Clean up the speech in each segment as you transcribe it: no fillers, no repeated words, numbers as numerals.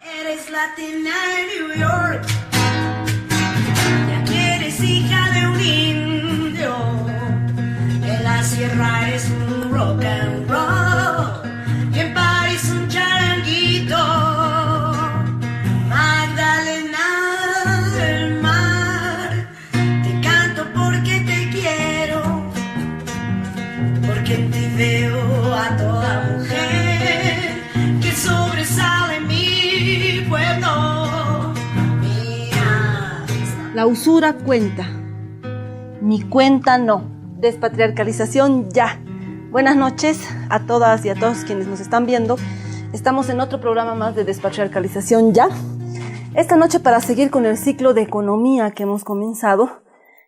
Eres latina en New York, ya que eres hija de un indio, en la sierra eres un rock and roll, y en París un charanguito, Magdalena del mar, te canto porque te quiero, porque en ti veo a toda mujer que sobresale en mi pueblo. Mira. La usura cuenta, mi cuenta no. Despatriarcalización ya. Buenas noches a todas y a todos quienes nos están viendo. Estamos en otro programa más de Despatriarcalización ya. Esta noche, para seguir con el ciclo de economía que hemos comenzado,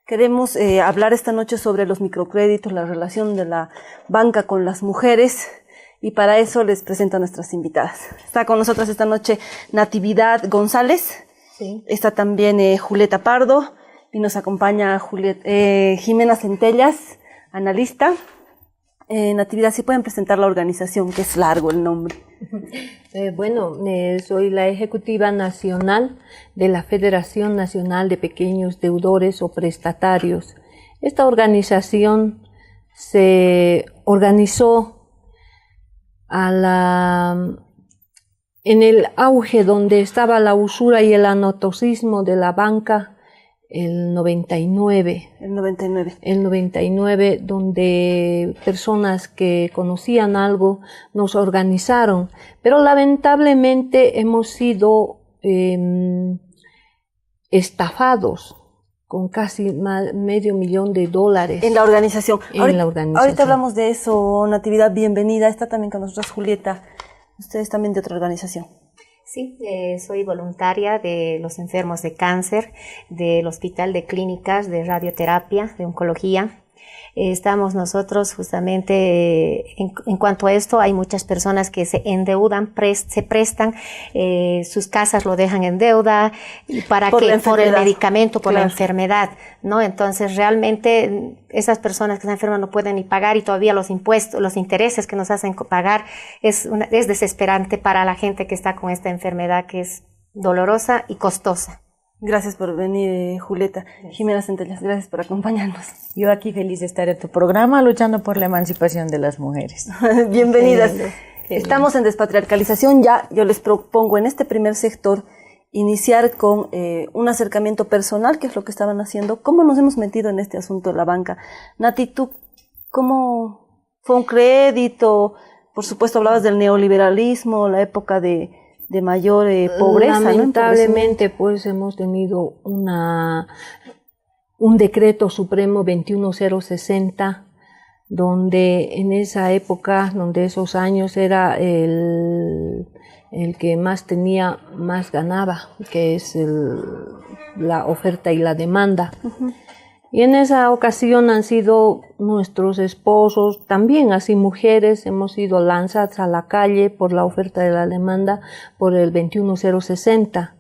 queremos hablar esta noche sobre los microcréditos, la relación de la banca con las mujeres, y para eso les presento a nuestras invitadas. Está con nosotros esta noche Natividad González, sí. Está también Julieta Pardo, y nos acompaña Jimena Centellas, analista. Natividad, ¿sí pueden presentar la organización, que es largo el nombre? Soy la ejecutiva nacional de la Federación Nacional de Pequeños Deudores o Prestatarios. Esta organización se organizó en el auge donde estaba la usura y el anatocismo de la banca, el 99, donde personas que conocían algo nos organizaron, pero lamentablemente hemos sido estafados con casi $500,000 en la organización. Ahorita hablamos de eso. Natividad, bienvenida. Está también con nosotros Julieta. Ustedes también de otra organización. Sí, soy voluntaria de los enfermos de cáncer, del Hospital de Clínicas, de Radioterapia, de Oncología. Estamos nosotros justamente, en cuanto a esto, hay muchas personas que se endeudan, se prestan, sus casas lo dejan en deuda, por el medicamento, por la enfermedad, ¿no? Entonces, realmente, esas personas que están enfermas no pueden ni pagar, y todavía los impuestos, los intereses que nos hacen pagar, es desesperante para la gente que está con esta enfermedad, que es dolorosa y costosa. Gracias por venir, Julieta. Jimena Centellas, gracias por acompañarnos. Yo aquí feliz de estar en tu programa luchando por la emancipación de las mujeres. Bienvenidas. Estamos en Despatriarcalización ya. Yo les propongo en este primer sector iniciar con un acercamiento personal, que es lo que estaban haciendo. ¿Cómo nos hemos metido en este asunto de la banca? Nati, ¿tú cómo fue un crédito? Por supuesto, hablabas del neoliberalismo, la época de mayor pobreza. Lamentablemente, pues hemos tenido un decreto supremo 21060, donde en esa época, donde esos años era el que más tenía, más ganaba, que es la oferta y la demanda. Uh-huh. Y en esa ocasión han sido nuestros esposos, también así mujeres, hemos sido lanzadas a la calle por la oferta de la demanda, por el 21060.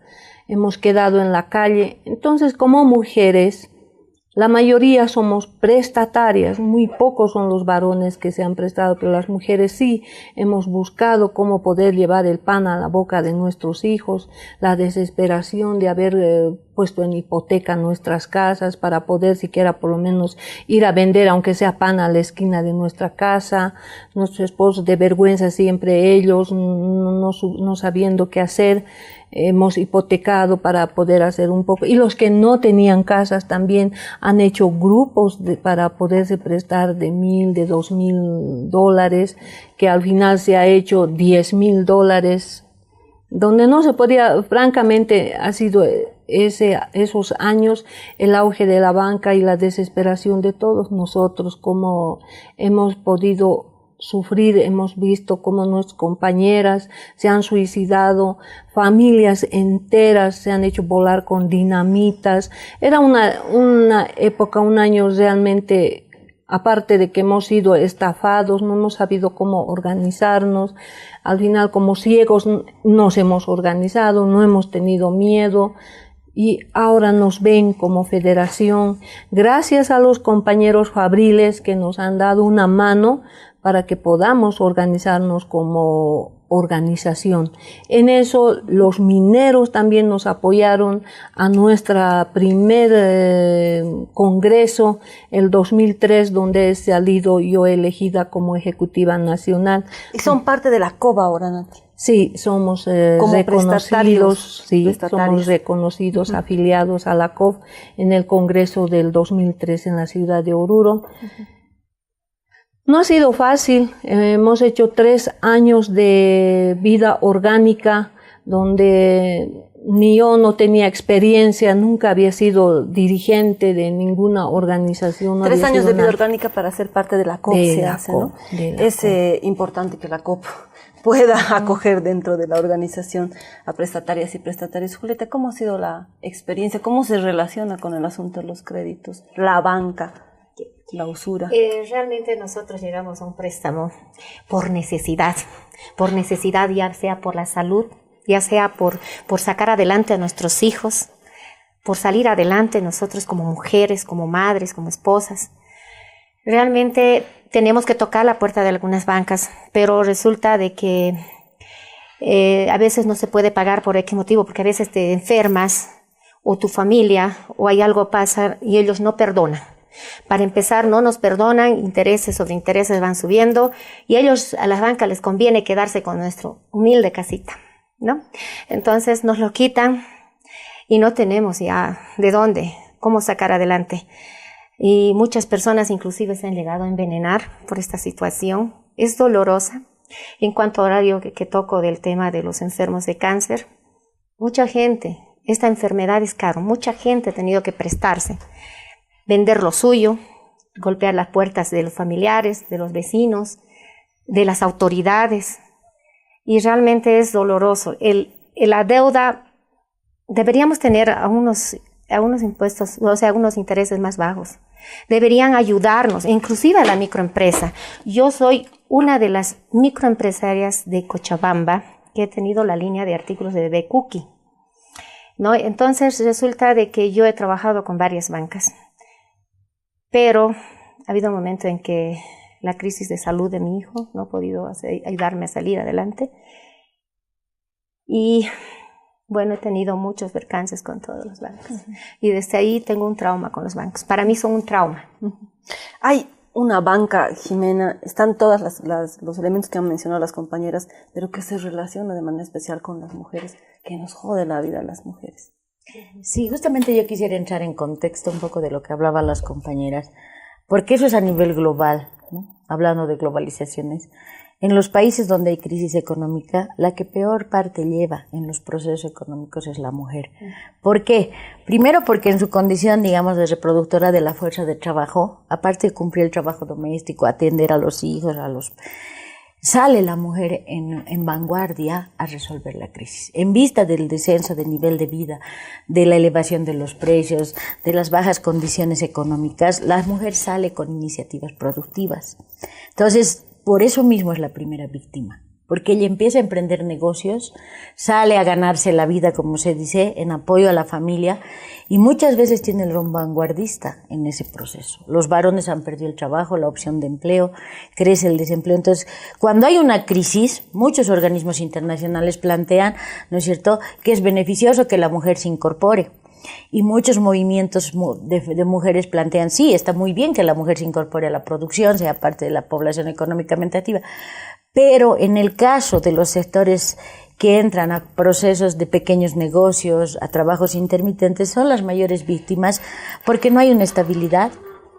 Hemos quedado en la calle. Entonces, como mujeres, la mayoría somos prestatarias, muy pocos son los varones que se han prestado, pero las mujeres sí hemos buscado cómo poder llevar el pan a la boca de nuestros hijos, la desesperación de haber puesto en hipoteca nuestras casas para poder siquiera por lo menos ir a vender, aunque sea pan, a la esquina de nuestra casa, nuestros esposos de vergüenza siempre ellos, no sabiendo qué hacer. Hemos hipotecado para poder hacer un poco, y los que no tenían casas también han hecho grupos para poderse prestar de $1,000, de $2,000, que al final se ha hecho $10,000, donde no se podía. Francamente ha sido esos años el auge de la banca y la desesperación de todos nosotros, como hemos podido sufrir. Hemos visto cómo nuestras compañeras se han suicidado, familias enteras se han hecho volar con dinamitas. Era una época, un año realmente, aparte de que hemos sido estafados, no hemos sabido cómo organizarnos. Al final, como ciegos, nos hemos organizado, no hemos tenido miedo. Y ahora nos ven como federación, gracias a los compañeros fabriles que nos han dado una mano para que podamos organizarnos como organización. En eso los mineros también nos apoyaron a nuestra primer congreso, el 2003, donde he salido yo elegida como ejecutiva nacional. Y son parte de la COB ahora, Nati. Sí, somos reconocidos, somos reconocidos, afiliados a la COB en el congreso del 2003 en la ciudad de Oruro. No ha sido fácil, hemos hecho 3 años de vida orgánica donde ni yo no tenía experiencia, nunca había sido dirigente de ninguna organización. 3 años de vida orgánica para ser parte de la COP se hace, ¿no? Es importante que la COP pueda acoger dentro de la organización a prestatarias y prestatarios. Julieta, ¿cómo ha sido la experiencia? ¿Cómo se relaciona con el asunto de los créditos, la banca, la usura? Realmente nosotros llegamos a un préstamo por necesidad ya sea por la salud, ya sea por sacar adelante a nuestros hijos, por salir adelante nosotros como mujeres, como madres, como esposas. Realmente tenemos que tocar la puerta de algunas bancas, pero resulta de que a veces no se puede pagar por X motivo, porque a veces te enfermas o tu familia o hay algo pasa y ellos no perdonan. Para empezar, no nos perdonan, intereses sobre intereses van subiendo y ellos a las bancas les conviene quedarse con nuestro humilde casita, ¿no? Entonces nos lo quitan y no tenemos ya de dónde, cómo sacar adelante. Y muchas personas inclusive se han llegado a envenenar por esta situación. Es dolorosa. En cuanto a horario que toco del tema de los enfermos de cáncer, mucha gente, esta enfermedad es caro, mucha gente ha tenido que prestarse, vender lo suyo, golpear las puertas de los familiares, de los vecinos, de las autoridades. Y realmente es doloroso. La deuda, deberíamos tener a unos impuestos, o sea, unos intereses más bajos. Deberían ayudarnos, inclusive a la microempresa. Yo soy una de las microempresarias de Cochabamba que he tenido la línea de artículos de bebé Cookie, ¿no? Entonces resulta de que yo he trabajado con varias bancas, pero ha habido un momento en que la crisis de salud de mi hijo no ha podido ayudarme a salir adelante. Y bueno, he tenido muchos percances con todos los bancos. Y desde ahí tengo un trauma con los bancos. Para mí son un trauma. Hay una banca, Jimena, están todos los elementos que han mencionado las compañeras, pero que se relaciona de manera especial con las mujeres, que nos jode la vida a las mujeres. Sí, justamente yo quisiera entrar en contexto un poco de lo que hablaban las compañeras, porque eso es a nivel global, ¿no? Hablando de globalizaciones. En los países donde hay crisis económica, la que peor parte lleva en los procesos económicos es la mujer. ¿Por qué? Primero porque en su condición, digamos, de reproductora de la fuerza de trabajo, aparte de cumplir el trabajo doméstico, atender a los hijos, sale la mujer en vanguardia a resolver la crisis. En vista del descenso del nivel de vida, de la elevación de los precios, de las bajas condiciones económicas, la mujer sale con iniciativas productivas. Entonces, por eso mismo es la primera víctima, porque ella empieza a emprender negocios, sale a ganarse la vida, como se dice, en apoyo a la familia, y muchas veces tiene el rol vanguardista en ese proceso. Los varones han perdido el trabajo, la opción de empleo, crece el desempleo. Entonces, cuando hay una crisis, muchos organismos internacionales plantean, ¿no es cierto?, que es beneficioso que la mujer se incorpore. Y muchos movimientos de mujeres plantean, sí, está muy bien que la mujer se incorpore a la producción, sea parte de la población económicamente activa, pero en el caso de los sectores que entran a procesos de pequeños negocios, a trabajos intermitentes, son las mayores víctimas porque no hay una estabilidad,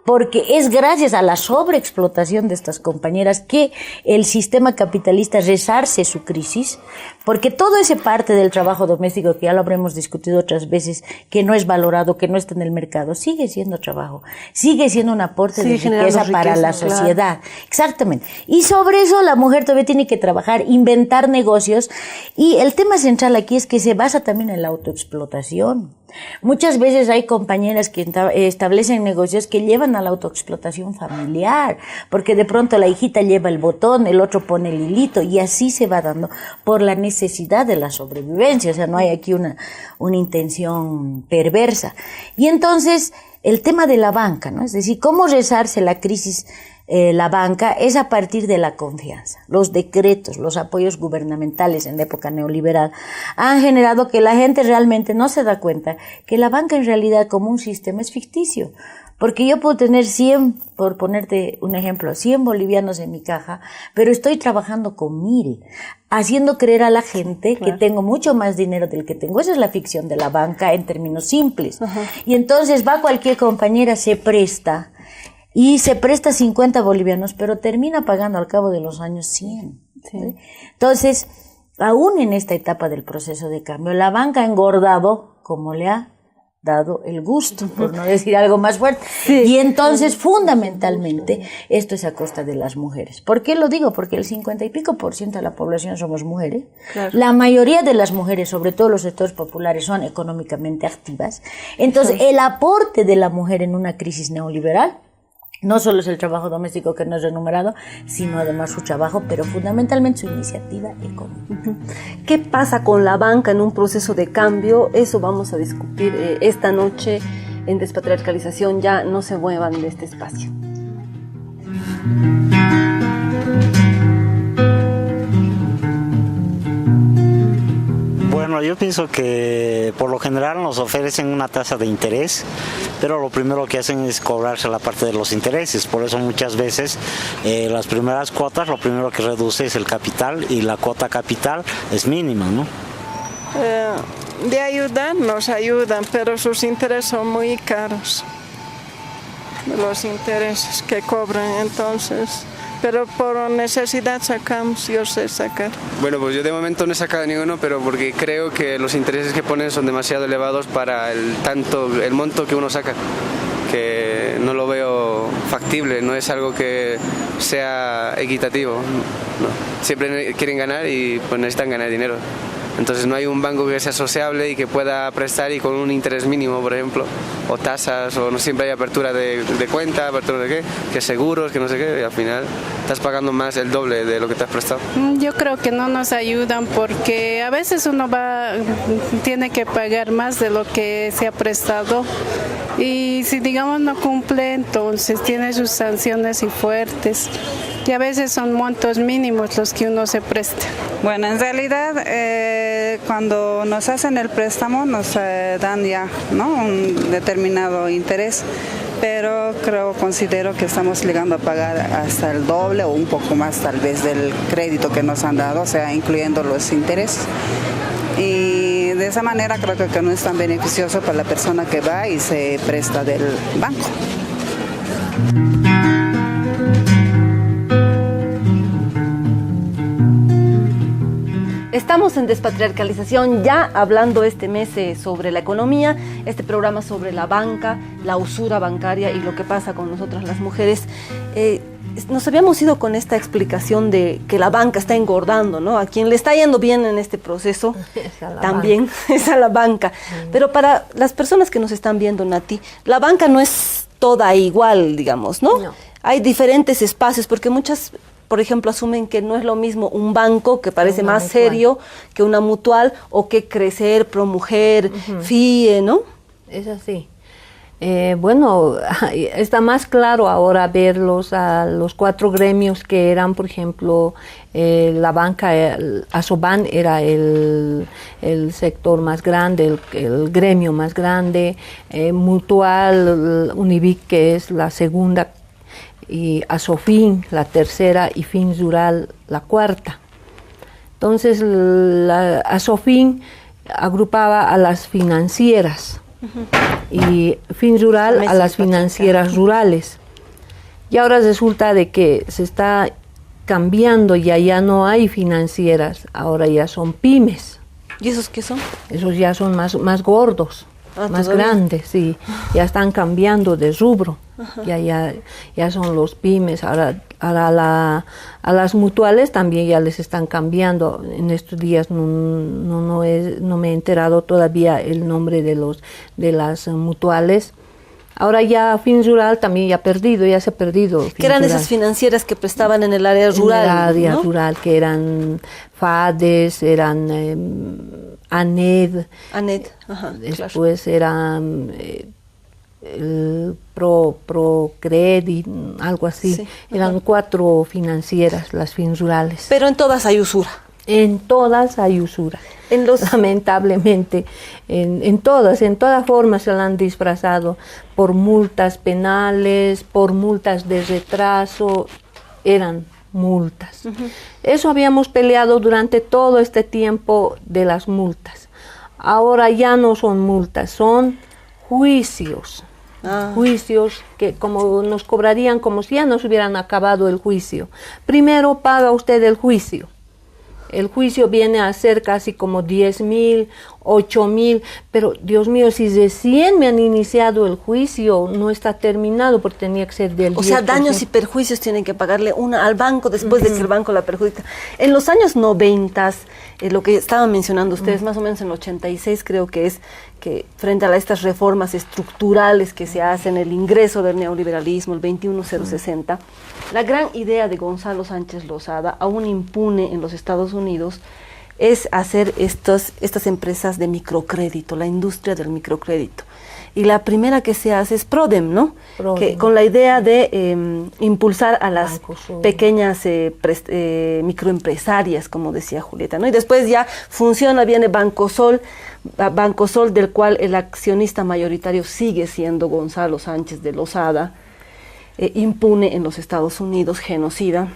porque es gracias a la sobreexplotación de estas compañeras que el sistema capitalista resarce su crisis, porque todo ese parte del trabajo doméstico, que ya lo habremos discutido otras veces, que no es valorado, que no está en el mercado, sigue siendo trabajo, sigue siendo un aporte de riqueza para la sociedad. Claro. Exactamente. Y sobre eso la mujer todavía tiene que trabajar, inventar negocios, y el tema central aquí es que se basa también en la autoexplotación. Muchas veces hay compañeras que establecen negocios que llevan a la autoexplotación familiar, porque de pronto la hijita lleva el botón, el otro pone el hilito, y así se va dando por la necesidad de la sobrevivencia. O sea, no hay aquí una intención perversa. Y entonces, el tema de la banca, ¿no? Es decir, cómo resarce la crisis la banca es a partir de la confianza. Los decretos, los apoyos gubernamentales en la época neoliberal han generado que la gente realmente no se da cuenta que la banca en realidad como un sistema es ficticio. Porque yo puedo tener 100, por ponerte un ejemplo, 100 bolivianos en mi caja, pero estoy trabajando con 1000, haciendo creer a la gente que tengo mucho más dinero del que tengo. Esa es la ficción de la banca en términos simples. Y entonces va cualquier compañera, se presta, y se presta 50 bolivianos, pero termina pagando al cabo de los años 100. ¿Sí? Entonces, aún en esta etapa del proceso de cambio, la banca ha engordado como le ha dado el gusto, por no decir algo más fuerte. Sí. Y entonces, fundamentalmente, esto es a costa de las mujeres. ¿Por qué lo digo? Porque el 50 y pico % de la población somos mujeres. Claro. La mayoría de las mujeres, sobre todo los sectores populares, son económicamente activas. Entonces, el aporte de la mujer en una crisis neoliberal no solo es el trabajo doméstico que no es remunerado, sino además su trabajo, pero fundamentalmente su iniciativa económica. ¿Qué pasa con la banca en un proceso de cambio? Eso vamos a discutir esta noche en Despatriarcalización. Ya no se muevan de este espacio. Bueno, yo pienso que por lo general nos ofrecen una tasa de interés, pero lo primero que hacen es cobrarse la parte de los intereses. Por eso muchas veces las primeras cuotas, lo primero que reduce es el capital y la cuota capital es mínima, ¿no? De ayudar nos ayudan, pero sus intereses son muy caros. Los intereses que cobran entonces. Pero por necesidad sacamos, yo sé sacar. Bueno, pues yo de momento no he sacado ninguno, pero porque creo que los intereses que ponen son demasiado elevados para el monto que uno saca, que no lo veo factible, no es algo que sea equitativo. No. Siempre quieren ganar y pues necesitan ganar dinero. Entonces no hay un banco que sea sociable y que pueda prestar y con un interés mínimo, por ejemplo, o tasas, o no siempre hay apertura de cuenta, apertura de qué, que seguros, que no sé qué, y al final estás pagando más el doble de lo que te has prestado. Yo creo que no nos ayudan porque a veces uno tiene que pagar más de lo que se ha prestado y si digamos no cumple, entonces tiene sus sanciones y fuertes. Y a veces son montos mínimos los que uno se presta. Bueno, en realidad cuando nos hacen el préstamo nos dan ya, ¿no?, un determinado interés, pero considero que estamos llegando a pagar hasta el doble o un poco más tal vez del crédito que nos han dado, o sea, incluyendo los intereses. Y de esa manera creo que no es tan beneficioso para la persona que va y se presta del banco. Estamos en Despatriarcalización, ya hablando este mes sobre la economía, este programa sobre la banca, la usura bancaria y lo que pasa con nosotras las mujeres. Nos habíamos ido con esta explicación de que la banca está engordando, ¿no? A quien le está yendo bien en este proceso también es a la banca. Pero para las personas que nos están viendo, Nati, la banca no es toda igual, digamos, ¿no? No. Hay diferentes espacios porque muchas, por ejemplo, asumen que no es lo mismo un banco que parece más mutual, serio que una mutual, o que Crecer, Promujer, FIE, ¿no? Es así. Bueno, está más claro ahora verlos a los 4 gremios que eran, por ejemplo, la banca, Asoban era el sector más grande, el gremio más grande, Mutual, Univic, que es la segunda, y Asofin, la tercera, y Finsural, la cuarta. Entonces, Asofin agrupaba a las financieras y Finsural a las financieras rurales. Y ahora resulta de que se está cambiando, ya no hay financieras, ahora ya son pymes. ¿Y esos qué son? Esos ya son más gordos, más grandes, sí. Ya están cambiando de rubro. Ya son los pymes. Ahora a las mutuales también ya les están cambiando. En estos días no me he enterado todavía el nombre de las mutuales. Ahora ya Finsural también ya se ha perdido. ¿Qué eran esas financieras que prestaban en el área rural? En el área rural, que eran FADES, eran ANED. ANED, después eran Procredit, algo así. Sí. Eran 4 financieras, las finrurales. Pero en todas hay usura. En todas hay usura. Lamentablemente, en todas formas se la han disfrazado por multas penales, por multas de retraso, eran multas. Eso habíamos peleado durante todo este tiempo de las multas. Ahora ya no son multas, son juicios. Juicios que como nos cobrarían como si ya nos hubieran acabado el juicio. Primero paga usted el juicio. El juicio viene a ser casi como 10.000, 8.000, pero Dios mío, si recién me han iniciado el juicio, no está terminado porque tenía que ser del 10%. O sea, daños y perjuicios tienen que pagarle una al banco después de que el banco la perjudica. En los años 90, lo que estaban mencionando ustedes, más o menos en el 86 creo que es, que frente a estas reformas estructurales que se hacen, el ingreso del neoliberalismo, el 21060, la gran idea de Gonzalo Sánchez Lozada, aún impune en los Estados Unidos, es hacer estas empresas de microcrédito, la industria del microcrédito. Y la primera que se hace es Prodem, ¿no? Que, con la idea de impulsar a las pequeñas microempresarias, como decía Julieta, ¿no? Y después ya funciona, viene Bancosol, del cual el accionista mayoritario sigue siendo Gonzalo Sánchez de Lozada, impune en los Estados Unidos, genocida.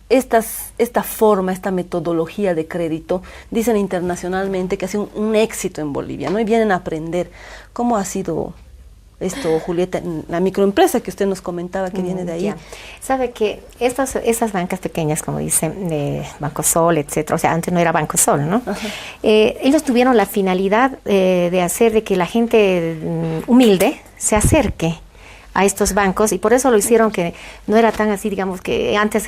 Esta forma, esta metodología de crédito, dicen internacionalmente que ha sido un éxito en Bolivia, ¿no? Y vienen a aprender. ¿Cómo ha sido esto, Julieta, en la microempresa que usted nos comentaba que viene de ahí? Ya. Sabe que esas bancas pequeñas, como dicen, Bancosol, etcétera, o sea, antes no era Bancosol, ¿no? Ellos tuvieron la finalidad de hacer de que la gente humilde se acerque a estos bancos, y por eso lo hicieron, que no era tan así, digamos, que antes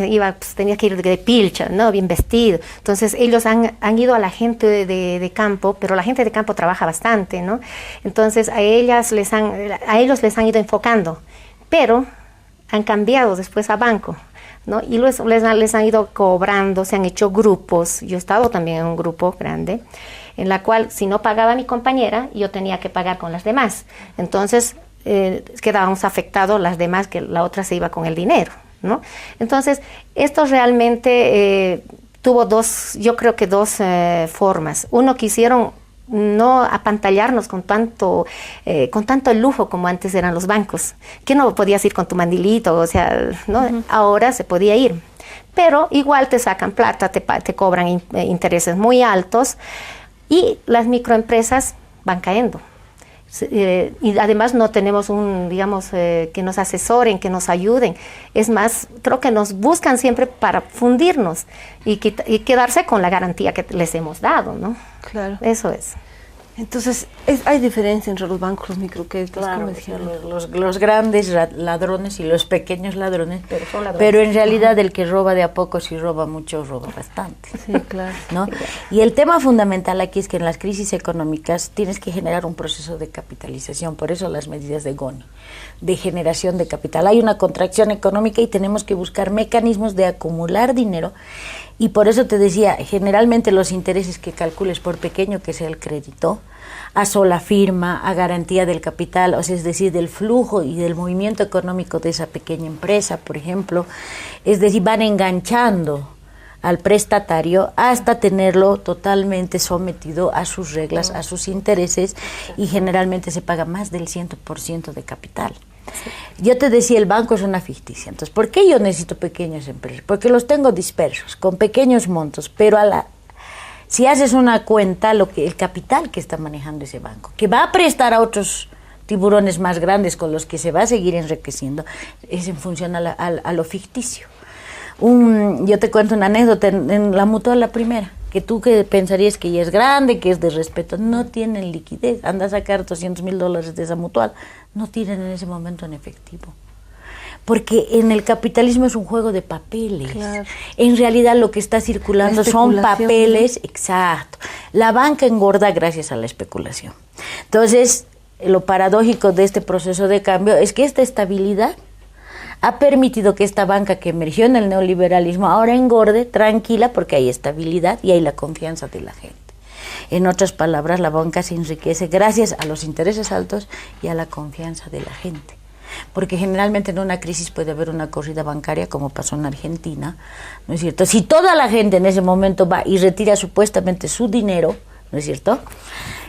tenía que ir de pilcha, ¿no? Bien vestido. Entonces ellos han ido a la gente de campo, pero la gente de campo trabaja bastante, ¿no? Entonces a ellos les han ido enfocando, pero han cambiado después a banco, ¿no? Y les han ido cobrando, se han hecho grupos. Yo he estado también en un grupo grande, en la cual si no pagaba mi compañera, yo tenía que pagar con las demás. Entonces quedábamos afectados las demás, que la otra se iba con el dinero, ¿no? Entonces, esto realmente tuvo yo creo que dos formas. Uno, quisieron no apantallarnos con tanto lujo como antes eran los bancos, que no podías ir con tu mandilito, o sea, ¿no? Ahora se podía ir, pero igual te sacan plata, te cobran intereses muy altos, y las microempresas van cayendo. Y además no tenemos que nos asesoren, que nos ayuden. Es más, creo que nos buscan siempre para fundirnos y quedarse con la garantía que les hemos dado, ¿no? Claro. Eso es. Entonces, hay diferencia entre los bancos, los microcréditos. Claro, los grandes ladrones y los pequeños ladrones, pero en realidad el que roba de a poco, si roba mucho, roba bastante. Sí, claro. ¿No? Y el tema fundamental aquí es que en las crisis económicas tienes que generar un proceso de capitalización, por eso las medidas de Goni, de generación de capital. Hay una contracción económica y tenemos que buscar mecanismos de acumular dinero. Y por eso te decía, generalmente los intereses que calcules, por pequeño que sea el crédito, a sola firma, a garantía del capital, o sea, es decir, del flujo y del movimiento económico de esa pequeña empresa, por ejemplo, es decir, van enganchando al prestatario hasta tenerlo totalmente sometido a sus reglas, a sus intereses, y generalmente se paga más del 100% de capital. Yo te decía, el banco es una ficticia. Entonces, ¿por qué yo necesito pequeñas empresas? Porque los tengo dispersos, con pequeños montos, pero si haces una cuenta, el capital que está manejando ese banco, que va a prestar a otros tiburones más grandes con los que se va a seguir enriqueciendo, es en función a lo ficticio. Yo te cuento una anécdota en la Mutual, la primera, que tú que pensarías que ya es grande, que es de respeto, no tienen liquidez. Anda a sacar $200,000 de esa Mutual, no tienen en ese momento en efectivo. Porque en el capitalismo es un juego de papeles. Claro. En realidad lo que está circulando son papeles, exacto. La banca engorda gracias a la especulación. Entonces, lo paradójico de este proceso de cambio es que esta estabilidad ha permitido que esta banca que emergió en el neoliberalismo ahora engorde tranquila, porque hay estabilidad y hay la confianza de la gente. En otras palabras, la banca se enriquece gracias a los intereses altos y a la confianza de la gente. Porque generalmente en una crisis puede haber una corrida bancaria, como pasó en Argentina, ¿no es cierto? Si toda la gente en ese momento va y retira supuestamente su dinero, ¿no es cierto?,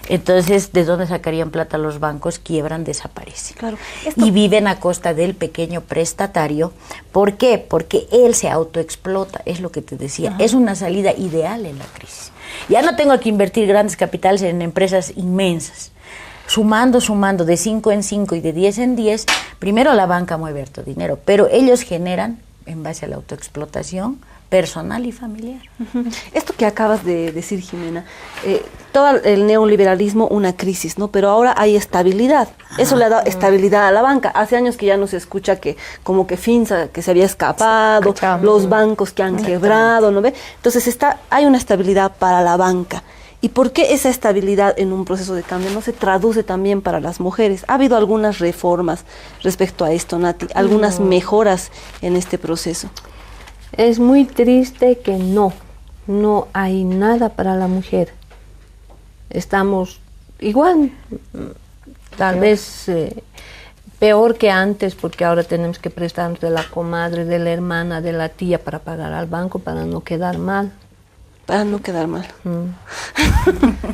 entonces, ¿de dónde sacarían plata los bancos? Quiebran, desaparecen. Claro. Y viven a costa del pequeño prestatario. ¿Por qué? Porque él se autoexplota, es lo que te decía. Ajá. Es una salida ideal en la crisis. Ya no tengo que invertir grandes capitales en empresas inmensas. Sumando de 5 en 5 y de 10 en 10, primero la banca mueve harto dinero, pero ellos generan, en base a la autoexplotación, personal y familiar. Esto que acabas de decir, Jimena, todo el neoliberalismo, una crisis, ¿no? Pero ahora hay estabilidad. Eso le ha dado estabilidad a la banca. Hace años que ya no se escucha que como que Finsa que se había escapado, los bancos que han quebrado, ¿no ve? Entonces hay una estabilidad para la banca. ¿Y por qué esa estabilidad en un proceso de cambio no se traduce también para las mujeres? ¿Ha habido algunas reformas respecto a esto, Nati? ¿Algunas mejoras en este proceso? Es muy triste que no hay nada para la mujer. Estamos igual, tal vez peor que antes, porque ahora tenemos que prestarnos de la comadre, de la hermana, de la tía para pagar al banco, para no quedar mal. Para no quedar mal.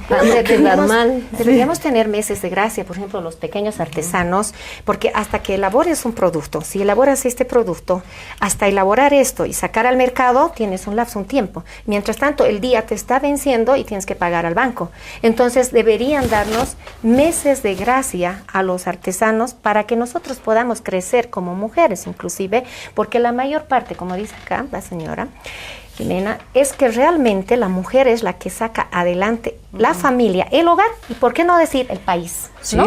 Para no quedar mal. Deberíamos tener meses de gracia, por ejemplo, los pequeños artesanos, porque hasta que elabores un producto, si elaboras este producto, hasta elaborar esto y sacar al mercado, tienes un lapso, un tiempo. Mientras tanto, el día te está venciendo y tienes que pagar al banco. Entonces, deberían darnos meses de gracia a los artesanos para que nosotros podamos crecer como mujeres, inclusive, porque la mayor parte, como dice acá la señora Jimena, es que realmente la mujer es la que saca adelante la familia, el hogar y, ¿por qué no decir, el país? ¿Sí?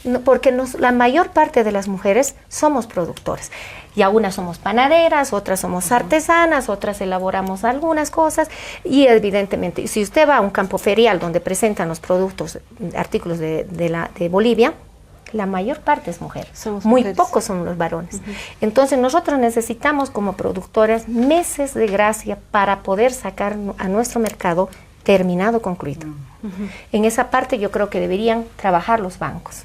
¿No? Porque la mayor parte de las mujeres somos productoras. Y algunas somos panaderas, otras somos artesanas, otras elaboramos algunas cosas. Y evidentemente, si usted va a un campo ferial donde presentan los productos, artículos de Bolivia, la mayor parte es mujer, muy pocos son los varones. Entonces nosotros necesitamos como productoras meses de gracia para poder sacar a nuestro mercado terminado, concluido. En esa parte yo creo que deberían trabajar los bancos.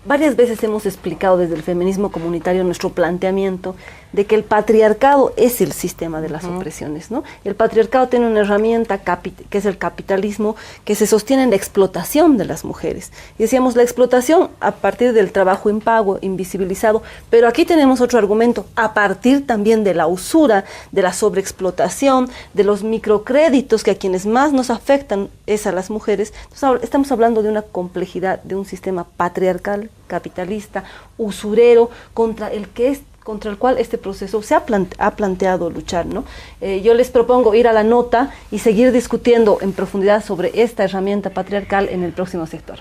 Varias veces hemos explicado desde el feminismo comunitario nuestro planteamiento de que el patriarcado es el sistema de las opresiones, ¿no? El patriarcado tiene una herramienta que es el capitalismo, que se sostiene en la explotación de las mujeres. Y decíamos, la explotación a partir del trabajo impago, invisibilizado, pero aquí tenemos otro argumento, a partir también de la usura, de la sobreexplotación, de los microcréditos que a quienes más nos afectan es a las mujeres. Entonces, estamos hablando de una complejidad, de un sistema patriarcal, capitalista, usurero, contra el cual este proceso se ha planteado luchar, ¿no? Yo les propongo ir a la nota y seguir discutiendo en profundidad sobre esta herramienta patriarcal en el próximo sector.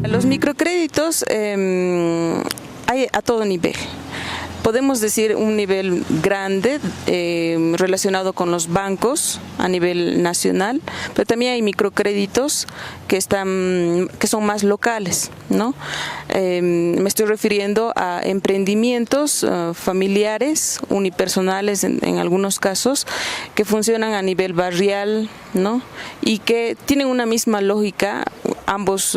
Los microcréditos hay a todo nivel. Podemos decir un nivel grande relacionado con los bancos a nivel nacional, pero también hay microcréditos que son más locales, ¿no? Me estoy refiriendo a emprendimientos familiares, unipersonales en algunos casos, que funcionan a nivel barrial, ¿no? Y que tienen una misma lógica, ambos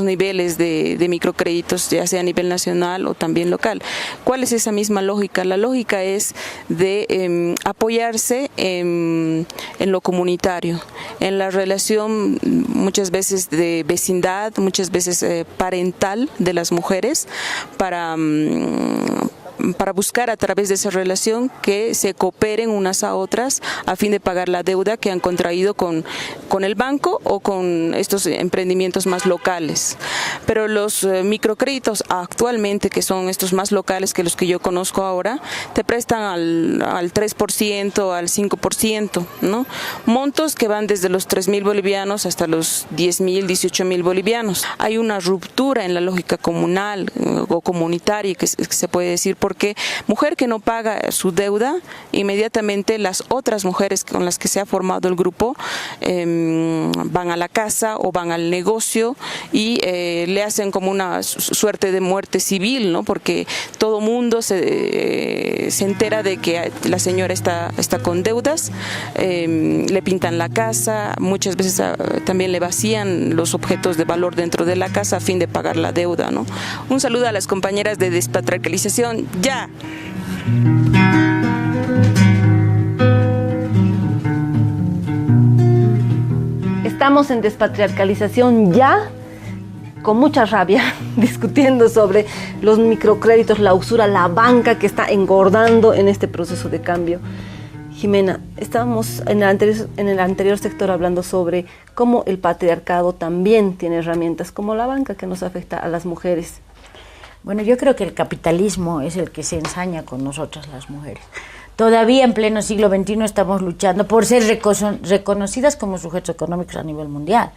niveles de microcréditos, ya sea a nivel nacional o también local. ¿Cuál es esa misma lógica? La lógica es de apoyarse en lo comunitario, en la relación muchas veces de vecindad, muchas veces parental de las mujeres, para buscar a través de esa relación que se cooperen unas a otras a fin de pagar la deuda que han contraído con el banco o con estos emprendimientos más locales. Pero los microcréditos actualmente, que son estos más locales que los que yo conozco ahora, te prestan al 3%, al 5%, ¿no? Montos que van desde los 3.000 bolivianos hasta los 10.000, 18.000 bolivianos. Hay una ruptura en la lógica comunal o comunitaria que se puede decir. ¿Por porque mujer que no paga su deuda, inmediatamente las otras mujeres con las que se ha formado el grupo van a la casa o van al negocio y le hacen como una suerte de muerte civil, ¿no? Porque todo mundo se entera de que la señora está con deudas, le pintan la casa, muchas veces también le vacían los objetos de valor dentro de la casa a fin de pagar la deuda, ¿no? Un saludo a las compañeras de Despatriarcalización Ya. Estamos en Despatriarcalización Ya, con mucha rabia, discutiendo sobre los microcréditos, la usura, la banca que está engordando en este proceso de cambio. Jimena, estábamos en el anterior sector hablando sobre cómo el patriarcado también tiene herramientas, como la banca, que nos afecta a las mujeres. Bueno, yo creo que el capitalismo es el que se ensaña con nosotras las mujeres. Todavía en pleno siglo XXI estamos luchando por ser reconocidas como sujetos económicos a nivel mundial,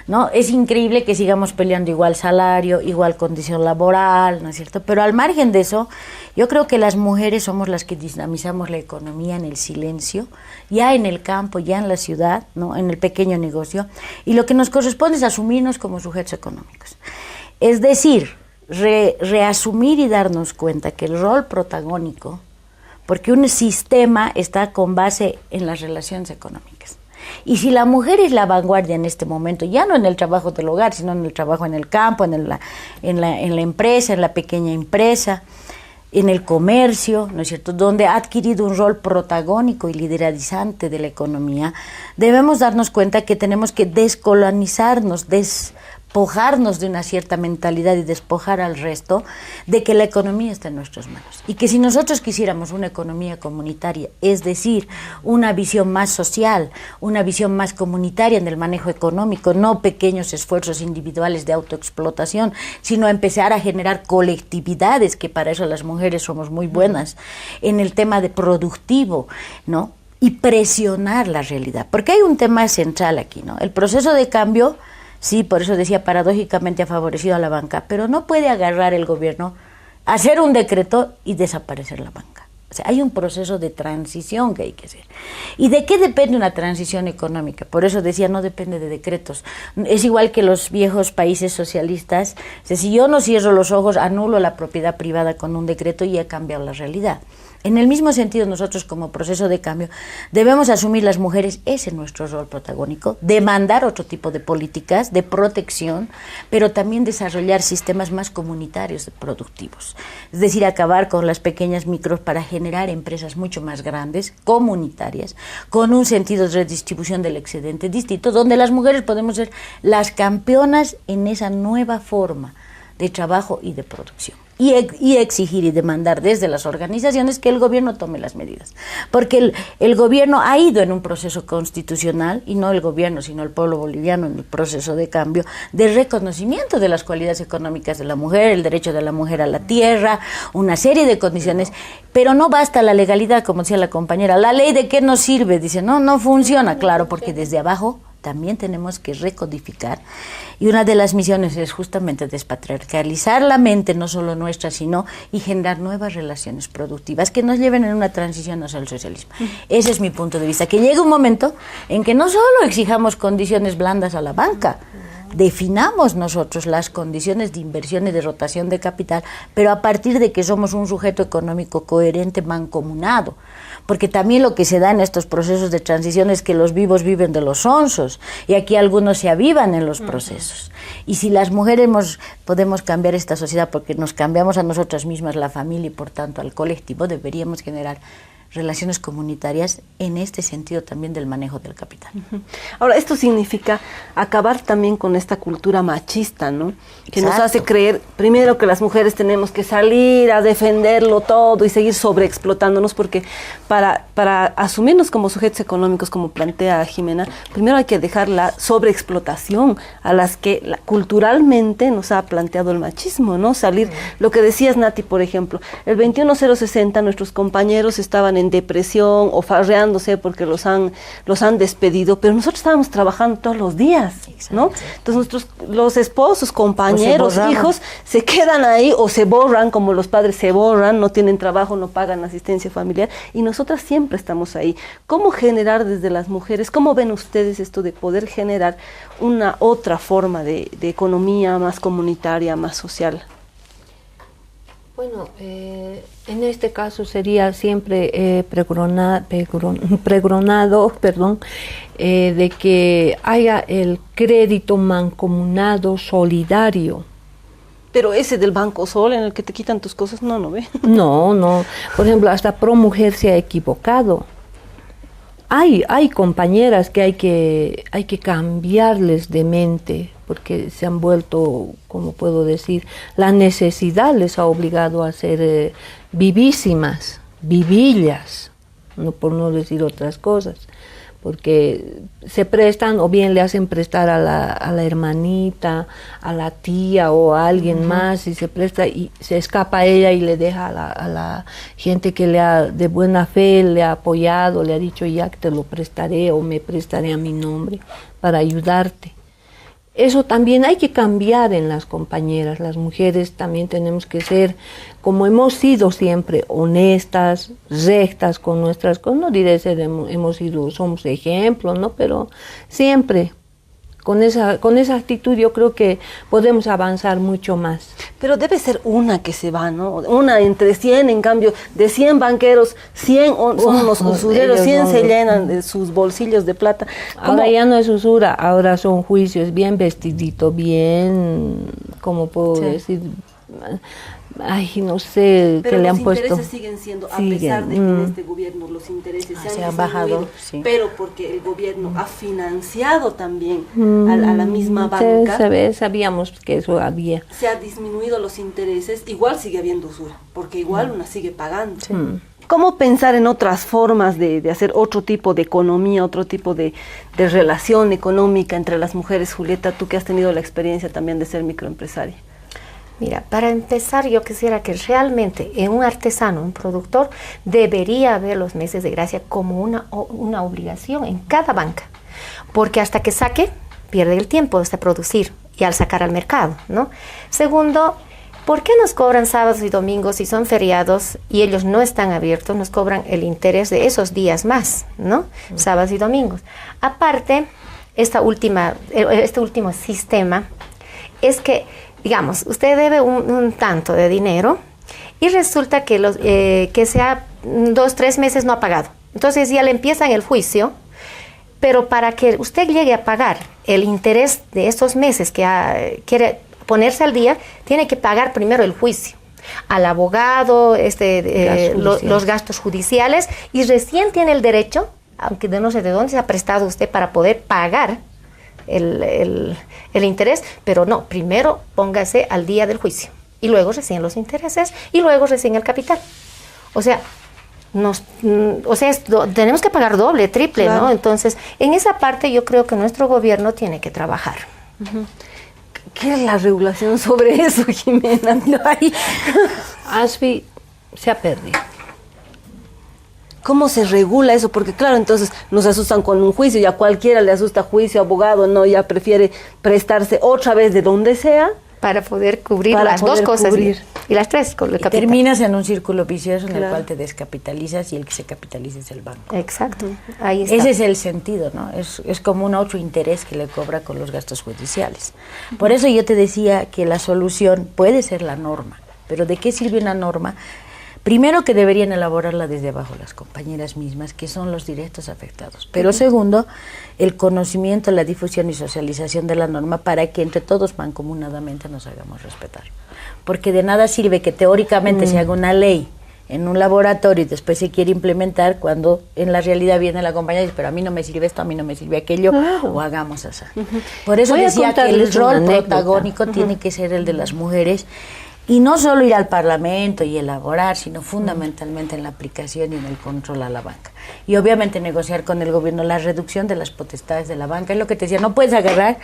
¿no? Es increíble que sigamos peleando igual salario, igual condición laboral, ¿no es cierto? Pero al margen de eso, yo creo que las mujeres somos las que dinamizamos la economía en el silencio, ya en el campo, ya en la ciudad, ¿no? En el pequeño negocio, y lo que nos corresponde es asumirnos como sujetos económicos. Es decir, reasumir y darnos cuenta que el rol protagónico, porque un sistema está con base en las relaciones económicas. Y si la mujer es la vanguardia en este momento, ya no en el trabajo del hogar, sino en el trabajo en el campo, en la empresa, en la pequeña empresa, en el comercio, ¿no es cierto?, donde ha adquirido un rol protagónico y liderazante de la economía, debemos darnos cuenta que tenemos que descolonizarnos, despojarnos de una cierta mentalidad y despojar al resto de que la economía está en nuestras manos. Y que si nosotros quisiéramos una economía comunitaria, es decir, una visión más social, una visión más comunitaria en el manejo económico, no pequeños esfuerzos individuales de autoexplotación, sino empezar a generar colectividades, que para eso las mujeres somos muy buenas, en el tema de productivo, ¿no? Y presionar la realidad. Porque hay un tema central aquí, ¿no? El proceso de cambio, sí, por eso decía, paradójicamente ha favorecido a la banca, pero no puede agarrar el gobierno, hacer un decreto y desaparecer la banca. O sea, hay un proceso de transición que hay que hacer. ¿Y de qué depende una transición económica? Por eso decía, no depende de decretos. Es igual que los viejos países socialistas. O sea, si yo no cierro los ojos, anulo la propiedad privada con un decreto y ha cambiado la realidad. En el mismo sentido, nosotros como proceso de cambio debemos asumir las mujeres, ese es nuestro rol protagónico, demandar otro tipo de políticas de protección, pero también desarrollar sistemas más comunitarios productivos. Es decir, acabar con las pequeñas micros para generar empresas mucho más grandes, comunitarias, con un sentido de redistribución del excedente distinto, donde las mujeres podemos ser las campeonas en esa nueva forma de trabajo y de producción. Y exigir y demandar desde las organizaciones que el gobierno tome las medidas. Porque el gobierno ha ido en un proceso constitucional, y no el gobierno, sino el pueblo boliviano en el proceso de cambio, de reconocimiento de las cualidades económicas de la mujer, el derecho de la mujer a la tierra, una serie de condiciones, pero no basta la legalidad, como decía la compañera. ¿La ley de qué nos sirve? Dice, no funciona, claro, porque desde abajo también tenemos que recodificar, y una de las misiones es justamente despatriarcalizar la mente, no solo nuestra, sino y generar nuevas relaciones productivas que nos lleven en una transición hacia el socialismo. Ese es mi punto de vista, que llegue un momento en que no solo exijamos condiciones blandas a la banca, definamos nosotros las condiciones de inversión y de rotación de capital, pero a partir de que somos un sujeto económico coherente, mancomunado. Porque también lo que se da en estos procesos de transición es que los vivos viven de los sonsos, y aquí algunos se avivan en los procesos. Y si las mujeres podemos cambiar esta sociedad, porque nos cambiamos a nosotras mismas, la familia, y por tanto al colectivo, deberíamos generar relaciones comunitarias en este sentido también del manejo del capital. Ahora, esto significa acabar también con esta cultura machista, ¿no? Que Exacto. nos hace creer, primero, que las mujeres tenemos que salir a defenderlo todo y seguir sobreexplotándonos, porque para asumirnos como sujetos económicos, como plantea Jimena, primero hay que dejar la sobreexplotación a las que culturalmente nos ha planteado el machismo, ¿no? Salir, lo que decías, Nati, por ejemplo, el 21060, nuestros compañeros estaban en depresión o farreándose porque los han despedido, pero nosotros estábamos trabajando todos los días, ¿no? Entonces los esposos, compañeros, hijos se quedan ahí o se borran, como los padres se borran, no tienen trabajo, no pagan asistencia familiar, y nosotras siempre estamos ahí. ¿Cómo generar desde las mujeres? ¿Cómo ven ustedes esto de poder generar una otra forma de economía más comunitaria, más social? Bueno, en este caso sería siempre pregonado, de que haya el crédito mancomunado solidario. Pero ese del Banco Sol, en el que te quitan tus cosas, no ve. No. Por ejemplo, hasta ProMujer se ha equivocado. Hay compañeras que hay que cambiarles de mente, porque se han vuelto, como puedo decir, la necesidad les ha obligado a ser vivísimas, vivillas, por no decir otras cosas, porque se prestan o bien le hacen prestar a la hermanita, a la tía o a alguien más, y se presta y se escapa ella y le deja a la gente que de buena fe le ha apoyado, le ha dicho ya que te lo prestaré o me prestaré a mi nombre para ayudarte. Eso también hay que cambiar en las compañeras. Las mujeres también tenemos que ser, como hemos sido siempre, honestas, rectas con nuestras cosas. No diré somos ejemplos, ¿no? Pero siempre con esa actitud yo creo que podemos avanzar mucho más. Pero debe ser una que se va, ¿no? Una entre 100, en cambio, de 100 banqueros, 100 son los usureros, 100 se llenan de sus bolsillos de plata. Ahora ya no es usura, ahora son juicios bien vestiditos, bien, ¿cómo puedo decir? Ay, no sé, pero qué le han puesto. Pero los intereses siguen siendo, a pesar de que en este gobierno los intereses se han bajado, pero porque el gobierno ha financiado también a la misma banca. Sabíamos que eso había. Se ha disminuido los intereses, igual sigue habiendo usura, porque igual una sigue pagando. ¿Cómo pensar en otras formas de hacer otro tipo de economía, otro tipo de relación económica entre las mujeres? Julieta, tú que has tenido la experiencia también de ser microempresaria. Mira, para empezar yo quisiera que realmente en un artesano, un productor, debería ver los meses de gracia como una obligación en cada banca, porque hasta que saque, pierde el tiempo de producir y al sacar al mercado, ¿no? Segundo, ¿por qué nos cobran sábados y domingos si son feriados y ellos no están abiertos? Nos cobran el interés de esos días más, ¿no? Sábados y domingos. Aparte, este último sistema es que, digamos, usted debe un tanto de dinero y resulta que sea 2, 3 meses no ha pagado. Entonces ya le empiezan el juicio, pero para que usted llegue a pagar el interés de esos meses que quiere ponerse al día, tiene que pagar primero el juicio al abogado, los gastos judiciales, y recién tiene el derecho, aunque no sé de dónde se ha prestado usted para poder pagar el interés, pero no, primero póngase al día del juicio y luego recién los intereses y luego recién el capital. O sea, tenemos que pagar doble, triple, claro, ¿no? Entonces, en esa parte yo creo que nuestro gobierno tiene que trabajar. ¿Qué es la regulación sobre eso, Jimena? ASFI se ha perdido. ¿Cómo se regula eso? Porque claro, entonces nos asustan con un juicio, y a cualquiera le asusta juicio, abogado, no, ya prefiere prestarse otra vez de donde sea. Para poder cubrir las dos cosas y las tres. Con el capital. Terminas en un círculo vicioso en el cual te descapitalizas y el que se capitaliza es el banco. Exacto, ahí está. Ese es el sentido, ¿no? Es como un otro interés que le cobra con los gastos judiciales. Por eso yo te decía que la solución puede ser la norma, pero ¿de qué sirve una norma? Primero, que deberían elaborarla desde abajo las compañeras mismas, que son los directos afectados. Pero segundo, el conocimiento, la difusión y socialización de la norma para que entre todos mancomunadamente nos hagamos respetar. Porque de nada sirve que teóricamente se haga una ley en un laboratorio y después se quiere implementar cuando en la realidad viene la compañera y dice, pero a mí no me sirve esto, a mí no me sirve aquello, o hagamos así. Por eso decía que el rol protagónico tiene que ser el de las mujeres. Y no solo ir al Parlamento y elaborar, sino fundamentalmente en la aplicación y en el control a la banca. Y obviamente negociar con el gobierno la reducción de las potestades de la banca. Es lo que te decía, no puedes agarrar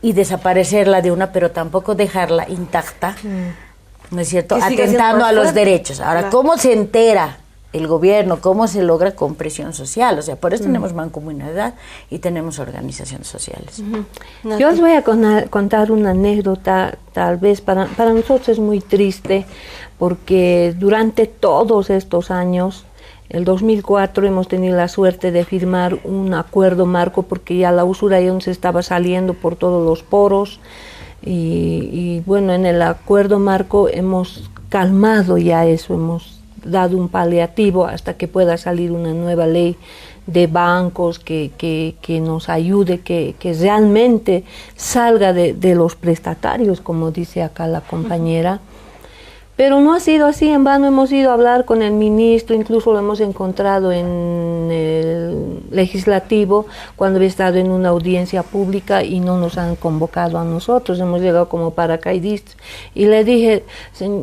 y desaparecerla de una, pero tampoco dejarla intacta, ¿no es cierto? Atentando a los derechos. Ahora, ¿cómo se entera el gobierno, cómo se logra con presión social. O sea, por eso tenemos mancomunidad y tenemos organizaciones sociales. Yo os voy a contar una anécdota, tal vez para nosotros es muy triste, porque durante todos estos años, el 2004 hemos tenido la suerte de firmar un acuerdo marco, porque ya la usura ya nos estaba saliendo por todos los poros, y bueno, en el acuerdo marco hemos calmado ya eso, hemos dado un paliativo hasta que pueda salir una nueva ley de bancos que nos ayude, que realmente salga de los prestatarios, como dice acá la compañera. Pero no ha sido así, en vano hemos ido a hablar con el ministro, incluso lo hemos encontrado en el legislativo cuando había estado en una audiencia pública y no nos han convocado a nosotros, hemos llegado como paracaidistas. Y le dije,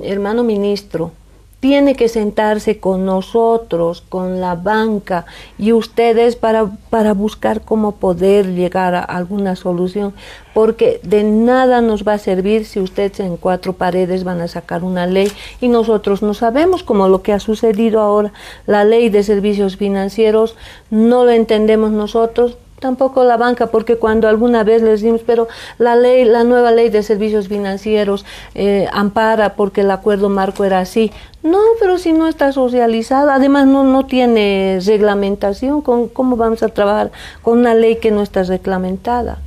hermano ministro, tiene que sentarse con nosotros, con la banca y ustedes para buscar cómo poder llegar a alguna solución, porque de nada nos va a servir si ustedes en cuatro paredes van a sacar una ley y nosotros no sabemos, como lo que ha sucedido ahora, la ley de servicios financieros, no lo entendemos nosotros, tampoco la banca, porque cuando alguna vez les decimos, pero la nueva ley de servicios financieros ampara porque el acuerdo marco era así. No, pero si no está socializada, además no tiene reglamentación, ¿cómo vamos a trabajar con una ley que no está reglamentada?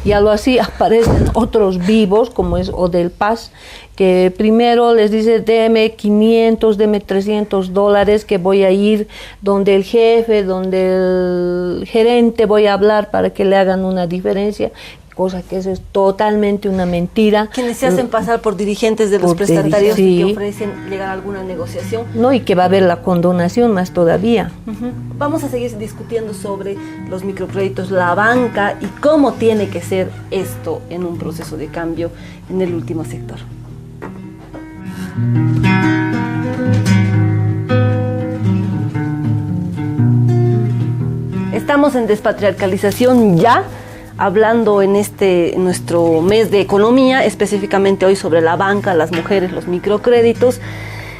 Y algo así aparecen otros vivos, como es Odel Paz, que primero les dice, deme 500, deme $300, que voy a ir donde el jefe, donde el gerente, voy a hablar para que le hagan una diferencia, cosa que eso es totalmente una mentira. Quienes se hacen pasar por dirigentes de los prestatarios que ofrecen llegar a alguna negociación. No, y que va a haber la condonación más todavía. Vamos a seguir discutiendo sobre los microcréditos, la banca y cómo tiene que ser esto en un proceso de cambio en el último sector. Estamos en Despatriarcalización ya, hablando en nuestro mes de economía, específicamente hoy sobre la banca, las mujeres, los microcréditos.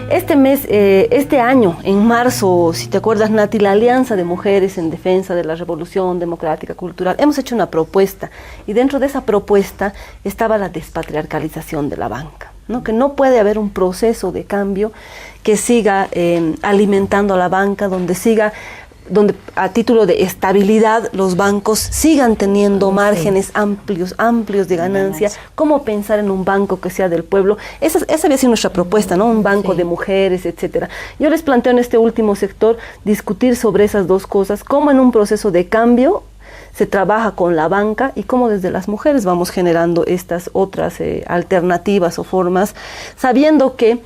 Este año, en marzo, si te acuerdas, Nati, la Alianza de Mujeres en Defensa de la Revolución Democrática Cultural, hemos hecho una propuesta, y dentro de esa propuesta estaba la despatriarcalización de la banca, ¿no? Que no puede haber un proceso de cambio que siga alimentando a la banca, donde a título de estabilidad los bancos sigan teniendo márgenes amplios de ganancia. ¿Cómo pensar en un banco que sea del pueblo? Esa había sido nuestra propuesta, ¿no? Un banco de mujeres, etcétera. Yo les planteo en este último sector discutir sobre esas dos cosas, cómo en un proceso de cambio se trabaja con la banca y cómo desde las mujeres vamos generando estas otras alternativas o formas, sabiendo que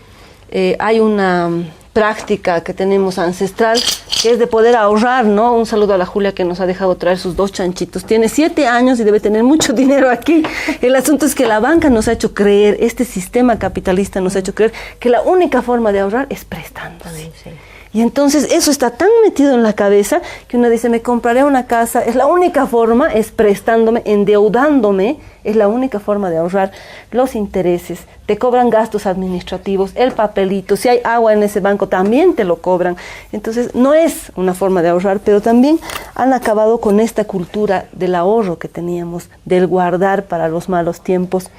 hay una práctica que tenemos ancestral, que es de poder ahorrar, ¿no? Un saludo a la Julia, que nos ha dejado traer sus 2 chanchitos. Tiene 7 años y debe tener mucho dinero aquí. El asunto es que la banca nos ha hecho creer, este sistema capitalista nos ha hecho creer que la única forma de ahorrar es prestándose. Sí. Y entonces eso está tan metido en la cabeza que uno dice, me compraré una casa, es la única forma, es prestándome, endeudándome, es la única forma de ahorrar. Los intereses, te cobran gastos administrativos, el papelito, si hay agua en ese banco también te lo cobran. Entonces no es una forma de ahorrar, pero también han acabado con esta cultura del ahorro que teníamos, del guardar para los malos tiempos.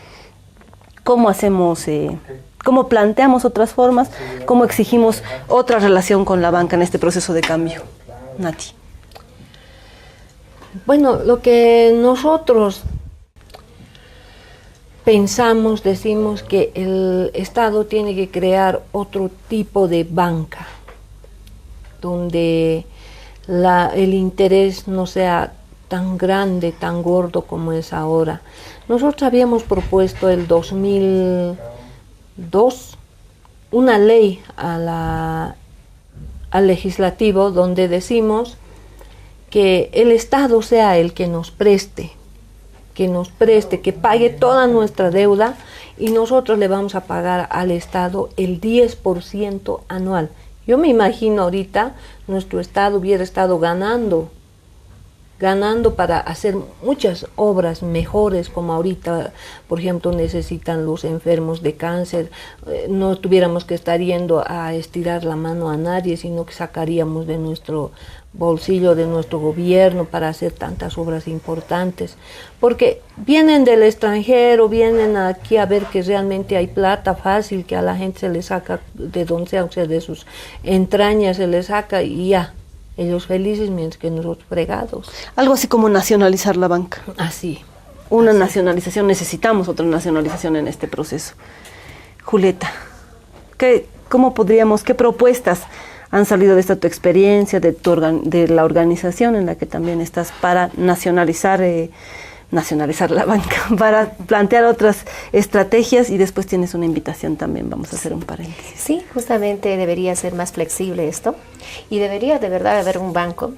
¿Cómo hacemos... ¿Cómo planteamos otras formas? ¿Cómo exigimos otra relación con la banca en este proceso de cambio? Nati. Bueno, lo que nosotros pensamos, decimos que el Estado tiene que crear otro tipo de banca, donde el interés no sea tan grande, tan gordo como es ahora. Nosotros habíamos propuesto el 2002 una ley al legislativo donde decimos que el Estado sea el que nos preste, que pague toda nuestra deuda y nosotros le vamos a pagar al Estado el 10% anual. Yo me imagino ahorita nuestro Estado hubiera estado ganando ganando para hacer muchas obras mejores, como ahorita, por ejemplo, necesitan los enfermos de cáncer. No tuviéramos que estar yendo a estirar la mano a nadie, sino que sacaríamos de nuestro bolsillo, de nuestro gobierno, para hacer tantas obras importantes, porque vienen del extranjero, vienen aquí a ver que realmente hay plata fácil, que a la gente se le saca de donde sea, o sea, de sus entrañas se le saca y ya, ellos felices, mientras que nosotros fregados. Algo así como nacionalizar la banca. Así. Una nacionalización, necesitamos otra nacionalización en este proceso. Julieta, ¿cómo podríamos, qué propuestas han salido de esta tu experiencia, de la organización en la que también estás, para nacionalizar la banca, para plantear otras estrategias? Y después tienes una invitación también, vamos a hacer un paréntesis. Sí, justamente debería ser más flexible esto y debería de verdad haber un banco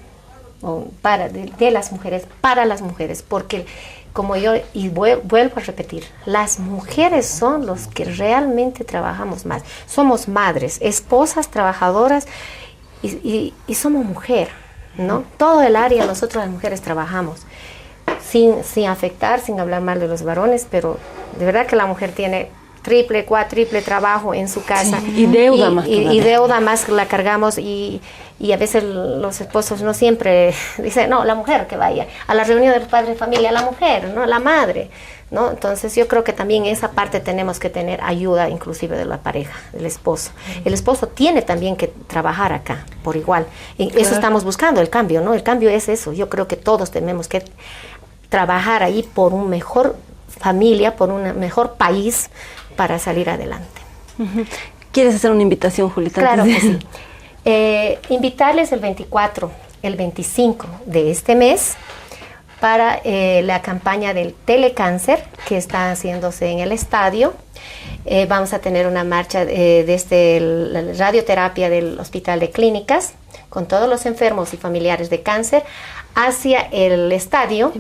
de las mujeres, para las mujeres, porque como yo, y vuelvo a repetir, las mujeres son los que realmente trabajamos más. Somos madres, esposas, trabajadoras y somos mujer, ¿no? Todo el área nosotros las mujeres trabajamos, sin afectar, sin hablar mal de los varones, pero de verdad que la mujer tiene triple, cuatriple trabajo en su casa. Sí, y deuda más. Y deuda más la cargamos y a veces los esposos no siempre dicen, no, la mujer que vaya a la reunión de los padres de familia, la mujer, no la madre, ¿no? Entonces yo creo que también esa parte tenemos que tener ayuda inclusive de la pareja, del esposo. El esposo tiene también que trabajar acá por igual. Eso estamos buscando, el cambio, ¿no? El cambio es eso. Yo creo que todos tenemos que trabajar ahí por una mejor familia, por un mejor país para salir adelante. ¿Quieres hacer una invitación, Julieta? Claro que sí. Invitarles el 24, el 25 de este mes para la campaña del telecáncer que está haciéndose en el estadio. Vamos a tener una marcha desde la radioterapia del Hospital de Clínicas con todos los enfermos y familiares de cáncer hacia el estadio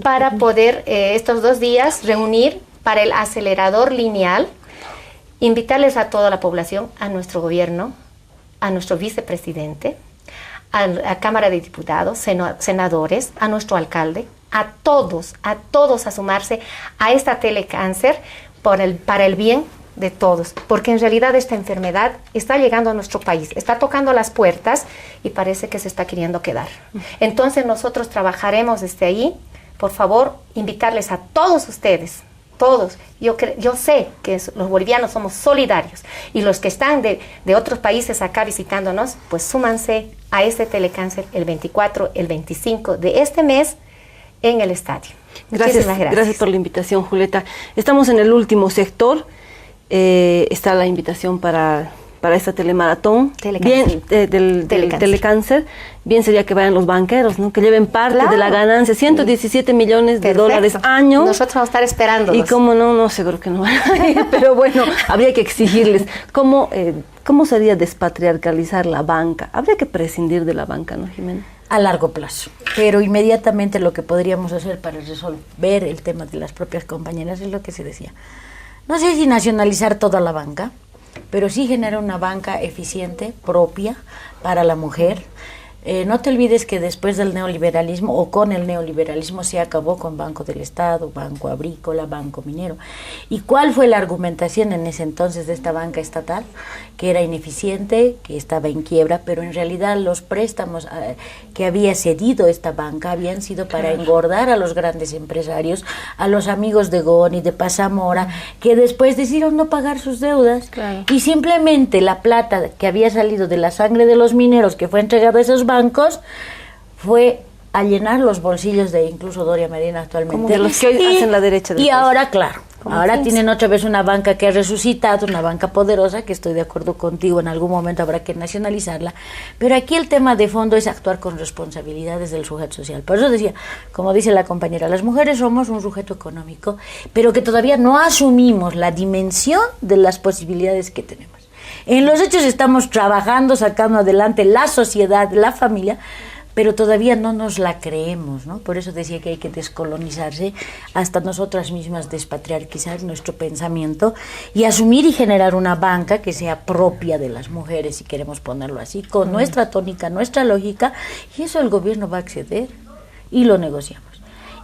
para poder estos 2 días reunir para el acelerador lineal, invitarles a toda la población, a nuestro gobierno, a nuestro vicepresidente, a la Cámara de Diputados, senadores, a nuestro alcalde, a todos a sumarse a esta telecáncer para el bien de todos, porque en realidad esta enfermedad está llegando a nuestro país, está tocando las puertas y parece que se está queriendo quedar. Entonces nosotros trabajaremos desde ahí. Por favor, invitarles a todos ustedes, todos. Yo sé que los bolivianos somos solidarios y los que están de otros países acá visitándonos, pues súmanse a este telecáncer el 24, el 25 de este mes en el estadio. Gracias por la invitación, Julieta. Estamos en el último sector. Está la invitación para esta telemaratón. Del telecáncer. Bien sería que vayan los banqueros, ¿no? Que lleven parte de la ganancia, 117 millones de dólares año. Nosotros vamos a estar esperándolos. Y cómo no, seguro que no van a ir, pero bueno, habría que exigirles. ¿Cómo sería despatriarcalizar la banca? Habría que prescindir de la banca, ¿no, Jimena? A largo plazo, pero inmediatamente lo que podríamos hacer para resolver el tema de las propias compañeras es lo que se decía. No sé si nacionalizar toda la banca, pero sí generar una banca eficiente, propia, para la mujer. No te olvides que después del neoliberalismo o con el neoliberalismo se acabó con Banco del Estado, Banco Agrícola, Banco Minero. ¿Y cuál fue la argumentación en ese entonces de esta banca estatal? Que era ineficiente, que estaba en quiebra, pero en realidad los préstamos que había cedido esta banca habían sido para engordar a los grandes empresarios, a los amigos de Goni, de Pasamora, que después decidieron no pagar sus deudas. Claro. Y simplemente la plata que había salido de la sangre de los mineros, que fue entregado a esos bancos, fue a llenar los bolsillos de incluso Doria Medina actualmente. Como de los que hoy hacen la derecha del país. Ahora, claro, Ahora tienen otra vez una banca que ha resucitado, una banca poderosa, que estoy de acuerdo contigo, en algún momento habrá que nacionalizarla, pero aquí el tema de fondo es actuar con responsabilidades del sujeto social. Por eso decía, como dice la compañera, las mujeres somos un sujeto económico, pero que todavía no asumimos la dimensión de las posibilidades que tenemos. En los hechos estamos trabajando, sacando adelante la sociedad, la familia, pero todavía no nos la creemos, ¿no? Por eso decía que hay que descolonizarse, hasta nosotras mismas despatriarquizar nuestro pensamiento y asumir y generar una banca que sea propia de las mujeres, si queremos ponerlo así, con nuestra tónica, nuestra lógica, y eso el gobierno va a acceder. y lo negociamos.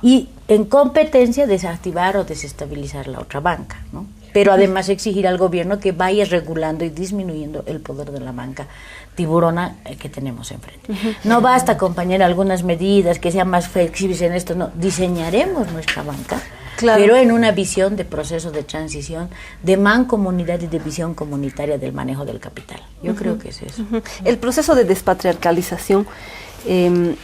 Y en competencia desactivar o desestabilizar la otra banca, ¿no? Pero además exigir al gobierno que vaya regulando y disminuyendo el poder de la banca tiburona que tenemos enfrente. No basta acompañar algunas medidas que sean más flexibles en esto, no, diseñaremos nuestra banca, pero en una visión de proceso de transición, de mancomunidad y de visión comunitaria del manejo del capital. Yo creo que es eso. El proceso de despatriarcalización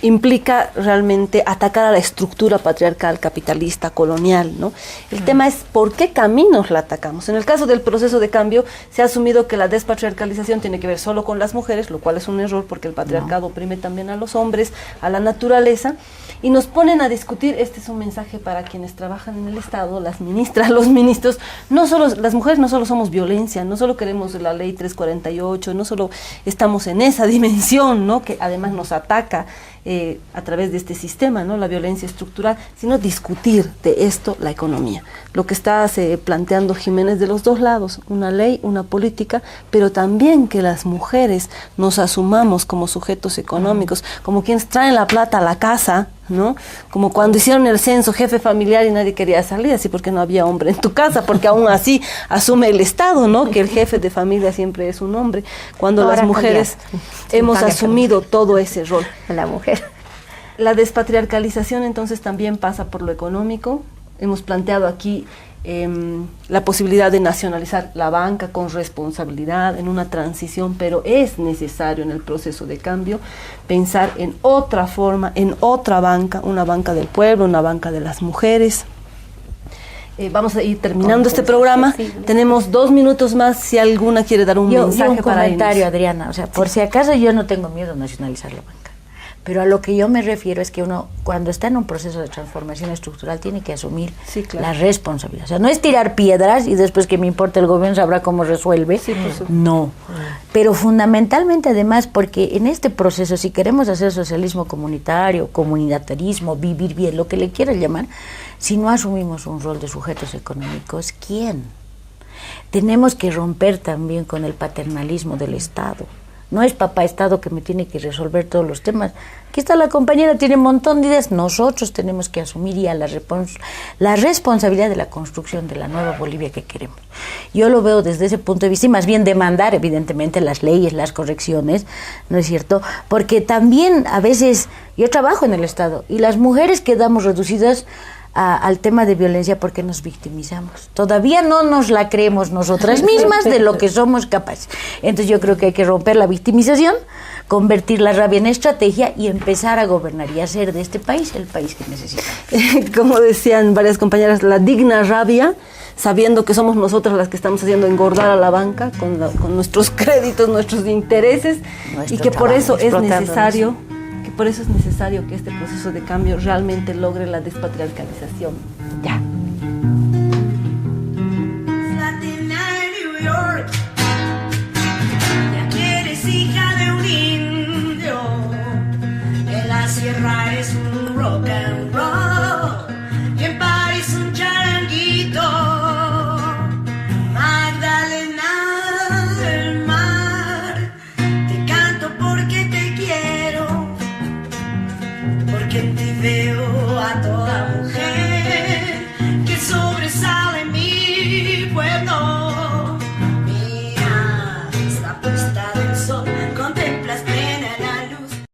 implica realmente atacar a la estructura patriarcal, capitalista, colonial, ¿no? El tema es por qué caminos la atacamos. En el caso del proceso de cambio, se ha asumido que la despatriarcalización tiene que ver solo con las mujeres, lo cual es un error porque el patriarcado oprime también a los hombres, a la naturaleza, y nos ponen a discutir. Este es un mensaje para quienes trabajan en el Estado, las ministras, los ministros. No solo, las mujeres no solo somos violencia, no solo queremos la ley 348, no solo estamos en esa dimensión, ¿no? Que además nos ataca a través de este sistema, ¿no? La violencia estructural, sino discutir de esto la economía. Lo que está planteando Jiménez de los dos lados, una ley, una política, pero también que las mujeres nos asumamos como sujetos económicos, como quienes traen la plata a la casa, ¿no? Como cuando hicieron el censo, jefe familiar y nadie quería salir, así porque no había hombre en tu casa, porque aún así asume el Estado, ¿no? Que el jefe de familia siempre es un hombre, cuando ahora las mujeres hemos asumido todo ese rol. La mujer. La despatriarcalización entonces también pasa por lo económico. Hemos planteado aquí la posibilidad de nacionalizar la banca con responsabilidad en una transición, pero es necesario en el proceso de cambio pensar en otra forma, en otra banca, una banca del pueblo, una banca de las mujeres. Vamos a ir terminando este programa. Tenemos 2 minutos más si alguna quiere dar un mensaje un para comentario, Adriana. O sea, por si acaso yo no tengo miedo a nacionalizar la banca. Pero a lo que yo me refiero es que uno, cuando está en un proceso de transformación estructural, tiene que asumir la responsabilidad. O sea, no es tirar piedras y después que me importa el gobierno sabrá cómo resuelve. No. Pero fundamentalmente, además, porque en este proceso, si queremos hacer socialismo comunitario, comunitarismo, vivir bien, lo que le quieras llamar, si no asumimos un rol de sujetos económicos, ¿quién? Tenemos que romper también con el paternalismo del Estado. No es papá Estado que me tiene que resolver todos los temas. Aquí está la compañera, tiene un montón de ideas. Nosotros tenemos que asumir ya la responsabilidad de la construcción de la nueva Bolivia que queremos. Yo lo veo desde ese punto de vista y más bien demandar, evidentemente, las leyes, las correcciones, ¿no es cierto? Porque también a veces yo trabajo en el Estado y las mujeres quedamos reducidas al tema de violencia porque nos victimizamos. Todavía no nos la creemos nosotras mismas de lo que somos capaces. Entonces yo creo que hay que romper la victimización, convertir la rabia en estrategia y empezar a gobernar y hacer de este país el país que necesitamos. Como decían varias compañeras, la digna rabia, sabiendo que somos nosotras las que estamos haciendo engordar a la banca con nuestros créditos, nuestros intereses, y que por eso es necesario... Por eso es necesario que este proceso de cambio realmente logre la despatriarcalización. Ya.